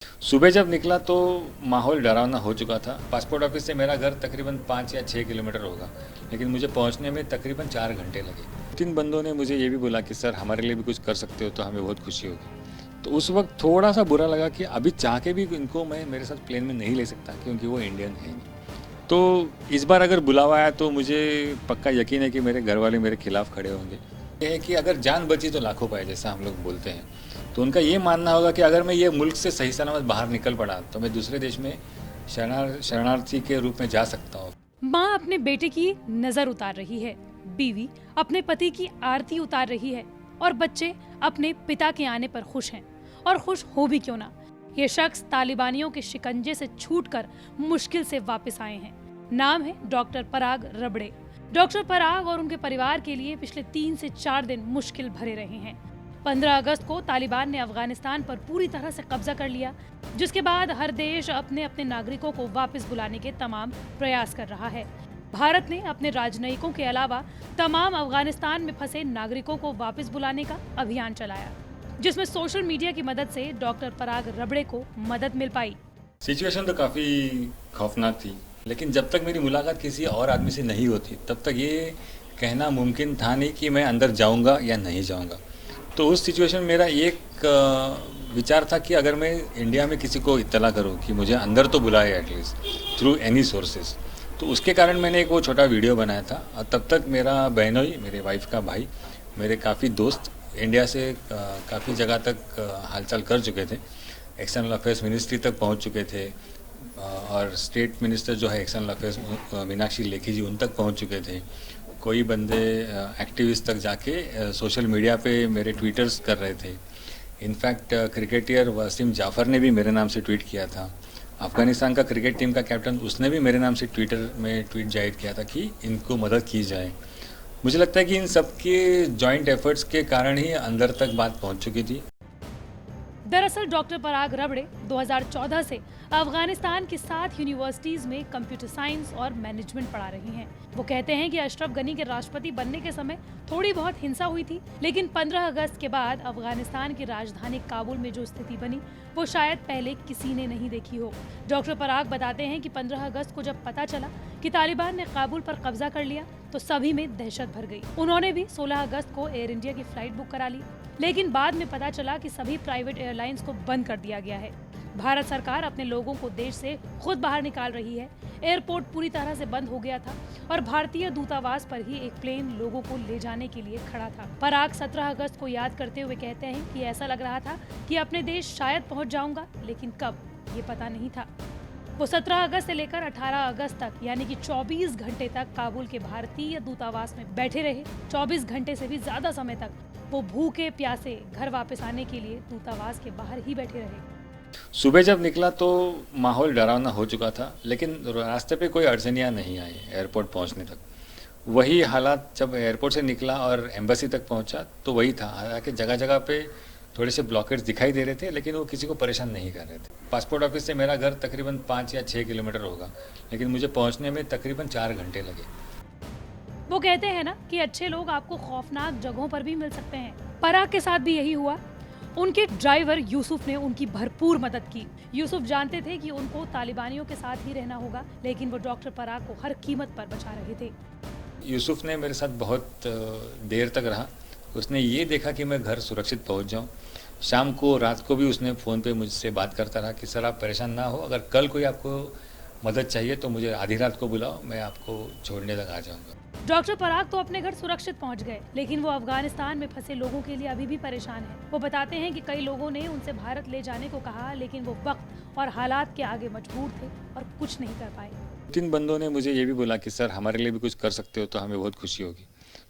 सुबह जब निकला तो माहौल डरावना हो चुका था। पासपोर्ट ऑफिस से मेरा घर तकरीबन 5 या 6 किलोमीटर होगा, लेकिन मुझे पहुंचने में तकरीबन 4 घंटे लगे। 3 बंदों ने मुझे ये भी बोला कि सर हमारे लिए भी कुछ कर सकते हो तो हमें बहुत खुशी होगी। तो उस वक्त थोड़ा सा बुरा लगा कि अभी चाह के भी इनको मैं मेरे साथ प्लेन में नहीं ले सकता, क्योंकि वो इंडियन है नहीं। तो इस बार अगर बुलावा आया तो मुझे पक्का यकीन है कि मेरे घर वाले मेरे खिलाफ खड़े होंगे। ये है कि अगर जान बची तो लाखों पाए, जैसा हम लोग बोलते हैं। तो उनका ये मानना होगा कि अगर मैं ये मुल्क से सही सलामत बाहर निकल पड़ा तो मैं दूसरे देश में शरणार्थी के रूप में जा सकता हूँ। माँ अपने बेटे की नजर उतार रही है, बीवी अपने पति की आरती उतार रही है और बच्चे अपने पिता के आने पर खुश हैं। और खुश हो भी क्यों ना, ये शख्स तालिबानियों के शिकंजे से छूटकर मुश्किल से वापस आए हैं। नाम है डॉक्टर पराग रबड़े। डॉक्टर पराग और उनके परिवार के लिए पिछले 3 से 4 दिन मुश्किल भरे रहे हैं। 15 अगस्त को तालिबान ने अफगानिस्तान पर पूरी तरह से कब्जा कर लिया, जिसके बाद हर देश अपने अपने नागरिकों को वापस बुलाने के तमाम प्रयास कर रहा है। भारत ने अपने राजनयिकों के अलावा तमाम अफगानिस्तान में फंसे नागरिकों को वापस बुलाने का अभियान चलाया, जिसमें सोशल मीडिया की मदद से डॉक्टर पराग रबड़े को मदद मिल पाई। सिचुएशन तो काफ़ी खौफनाक थी, लेकिन जब तक मेरी मुलाकात किसी और आदमी से नहीं होती तब तक ये कहना मुमकिन था नहीं कि मैं अंदर जाऊंगा या नहीं जाऊंगा। तो उस सिचुएशन में मेरा एक विचार था कि अगर मैं इंडिया में किसी को इत्तला करूं कि मुझे अंदर तो बुलाए एटलीस्ट थ्रू एनी सोर्सेज, तो उसके कारण मैंने एक वो छोटा वीडियो बनाया था। और तब तक मेरा बहनोई, मेरे वाइफ का भाई, मेरे काफ़ी दोस्त इंडिया से काफ़ी जगह तक हालचाल कर चुके थे। एक्सटर्नल अफेयर्स मिनिस्ट्री तक पहुंच चुके थे, और स्टेट मिनिस्टर जो है एक्सटर्नल अफेयर्स मीनाक्षी लेखी जी, उन तक पहुंच चुके थे। कोई बंदे एक्टिविस्ट तक जाके सोशल मीडिया पे मेरे ट्वीटर्स कर रहे थे। इनफैक्ट क्रिकेटर वसीम जाफ़र ने भी मेरे नाम से ट्वीट किया था। अफ़गानिस्तान का क्रिकेट टीम का कैप्टन, उसने भी मेरे नाम से ट्विटर में ट्वीट जाहिर किया था कि इनको मदद की जाए। मुझे लगता है कि इन सब के जॉइंट एफर्ट्स के कारण ही अंदर तक बात पहुंच चुकी थी। दरअसल डॉक्टर पराग रबड़े 2014 से अफगानिस्तान की 7 यूनिवर्सिटीज में कंप्यूटर साइंस और मैनेजमेंट पढ़ा रही हैं। वो कहते हैं कि अशरफ गनी के राष्ट्रपति बनने के समय थोड़ी बहुत हिंसा हुई थी, लेकिन 15 अगस्त के बाद अफगानिस्तान की राजधानी काबुल में जो स्थिति बनी वो शायद पहले किसी ने नहीं देखी हो। डॉक्टर पराग बताते हैं कि 15 अगस्त को जब पता चला कि तालिबान ने काबुल पर कब्जा कर लिया तो सभी में दहशत भर गई। उन्होंने भी 16 अगस्त को एयर इंडिया की फ्लाइट बुक करा ली, लेकिन बाद में पता चला कि सभी प्राइवेट एयरलाइंस को बंद कर दिया गया है। भारत सरकार अपने लोगों को देश से खुद बाहर निकाल रही है। एयरपोर्ट पूरी तरह से बंद हो गया था और भारतीय दूतावास पर ही एक प्लेन लोगों को ले जाने के लिए खड़ा था। पराग 17 अगस्त को याद करते हुए कहते हैं कि ऐसा लग रहा था कि अपने देश शायद पहुंच जाऊंगा, लेकिन कब ये पता नहीं था। वो 17 अगस्त से लेकर 18 अगस्त तक यानी कि 24 घंटे तक काबुल के भारतीय दूतावास में बैठे रहे। 24 घंटे से भी ज्यादा समय तक वो भूखे प्यासे घर वापस आने के लिए दूतावास के बाहर ही बैठे रहे। सुबह जब निकला तो माहौल डरावना हो चुका था, लेकिन रास्ते पे कोई अड़चनियाँ नहीं आई एयरपोर्ट पहुंचने तक। वही हालात जब एयरपोर्ट से निकला और एम्बेसी तक पहुंचा तो वही था। हालांकि जगह जगह पे थोड़े से ब्लॉकेट्स दिखाई दे रहे थे, लेकिन वो किसी को परेशान नहीं कर रहे थे। पासपोर्ट ऑफिस से मेरा घर तकरीबन 5 या 6 किलोमीटर होगा, लेकिन मुझे पहुंचने में तकरीबन 4 घंटे लगे। वो कहते हैं ना कि अच्छे लोग आपको खौफनाक जगहों पर भी मिल सकते हैं। पराग के साथ भी यही हुआ। उनके ड्राइवर यूसुफ ने उनकी भरपूर मदद की। यूसुफ जानते थे कि उनको तालिबानियों के साथ ही रहना होगा, लेकिन वो डॉक्टर पराग को हर कीमत पर बचा रहे थे। यूसुफ ने मेरे साथ बहुत देर तक रहा। उसने ये देखा कि मैं घर सुरक्षित पहुंच जाऊं। शाम को, रात को भी उसने फ़ोन पे मुझसे बात करता रहा कि सर आप परेशान ना हो, अगर कल कोई आपको मदद चाहिए तो मुझे आधी रात को बुलाओ, मैं आपको छोड़ने तक आ जाऊंगा। डॉक्टर पराग तो अपने घर सुरक्षित पहुंच गए, लेकिन वो अफगानिस्तान में फंसे लोगों के लिए अभी भी परेशान हैं। वो बताते हैं कि कई लोगों ने उनसे भारत ले जाने को कहा, लेकिन वो वक्त और हालात के आगे मजबूर थे और कुछ नहीं कर पाए। 3 बंदों ने मुझे ये भी बोला कि सर हमारे लिए भी कुछ कर सकते हो तो हमें बहुत खुशी होगी।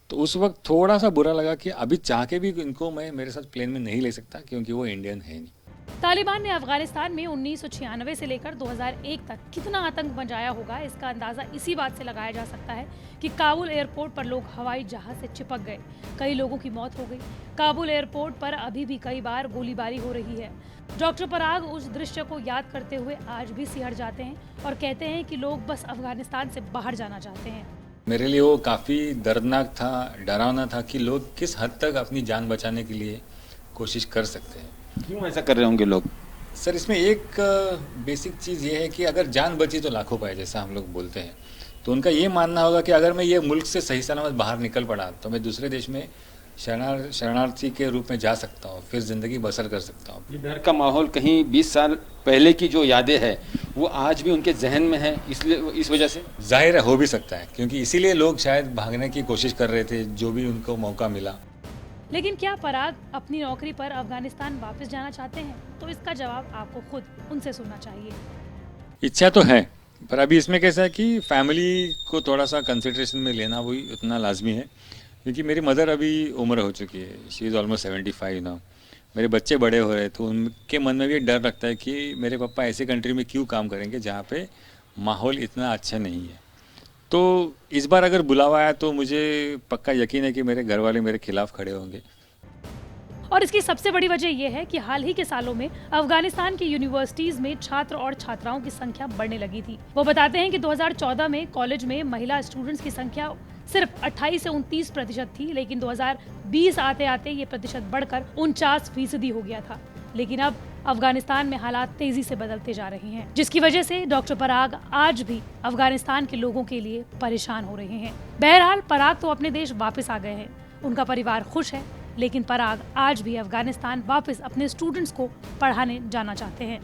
तो उस वक्त थोड़ा सा बुरा लगा कि अभी चाह के भी इनको मैं मेरे साथ प्लेन में नहीं ले सकता, क्योंकि वो इंडियन है नहीं। तालिबान ने अफगानिस्तान में 1996 से लेकर 2001 तक कितना आतंक मचाया होगा, इसका अंदाजा इसी बात से लगाया जा सकता है कि काबुल एयरपोर्ट पर लोग हवाई जहाज से चिपक गए। कई लोगों की मौत हो गई। काबुल एयरपोर्ट पर अभी भी कई बार गोलीबारी हो रही है। डॉक्टर पराग उस दृश्य को याद करते हुए आज भी सिहर जाते हैं और कहते हैं कि लोग बस अफगानिस्तान से बाहर जाना चाहते हैं। मेरे लिए वो काफ़ी दर्दनाक था, डरावना था कि लोग किस हद तक अपनी जान बचाने के लिए कोशिश कर सकते हैं। क्यों ऐसा कर रहे होंगे लोग? सर इसमें एक बेसिक चीज़ ये है कि अगर जान बची तो लाखों पाए, जैसा हम लोग बोलते हैं। तो उनका ये मानना होगा कि अगर मैं ये मुल्क से सही सलामत बाहर निकल पड़ा तो मैं दूसरे देश में शरणार्थी के रूप में जा सकता हूँ, फिर ज़िंदगी बसर कर सकता हूँ। ये डर का माहौल कहीं 20 साल पहले की जो यादें हैं वो आज भी उनके जहन में है, इसलिए इस वजह से जाहिर है हो भी सकता है, क्योंकि इसीलिए लोग शायद भागने की कोशिश कर रहे थे जो भी उनको मौका मिला। लेकिन क्या पराग अपनी नौकरी पर अफगानिस्तान वापस जाना चाहते हैं? तो इसका जवाब आपको खुद उनसे सुनना चाहिए। इच्छा तो है, पर अभी इसमें कैसा है कि फैमिली को थोड़ा सा कंसिडरेशन में लेना वही उतना लाजमी है, क्योंकि मेरी मदर अभी उम्र हो चुकी है, शी इज़ ऑलमोस्ट 75 नाउ। मेरे बच्चे बड़े हो रहे, तो उनके मन में भी डर लगता है कि मेरे पापा ऐसे कंट्री में क्यों काम करेंगे जहाँ पे माहौल इतना अच्छा नहीं है। तो इस बार अगर बुलावा आया तो मुझे पक्का यकीन है कि मेरे घर वाले मेरे खिलाफ खड़े होंगे। और इसकी सबसे बड़ी वजह यह है कि हाल ही के सालों में अफगानिस्तान की यूनिवर्सिटीज में छात्र और छात्राओं की संख्या बढ़ने लगी थी। वो बताते हैं कि 2014 में कॉलेज में महिला स्टूडेंट्स की संख्या सिर्फ 28 से 29% थी, लेकिन 2020 आते आते ये प्रतिशत बढ़कर 49% हो गया था। लेकिन अब अफगानिस्तान में हालात तेजी से बदलते जा रहे हैं, जिसकी वजह से डॉक्टर पराग आज भी अफगानिस्तान के लोगों के लिए परेशान हो रहे हैं। बहरहाल पराग तो अपने देश वापस आ गए हैं, उनका परिवार खुश है, लेकिन पराग आज भी अफगानिस्तान वापस अपने स्टूडेंट्स को पढ़ाने जाना चाहते हैं।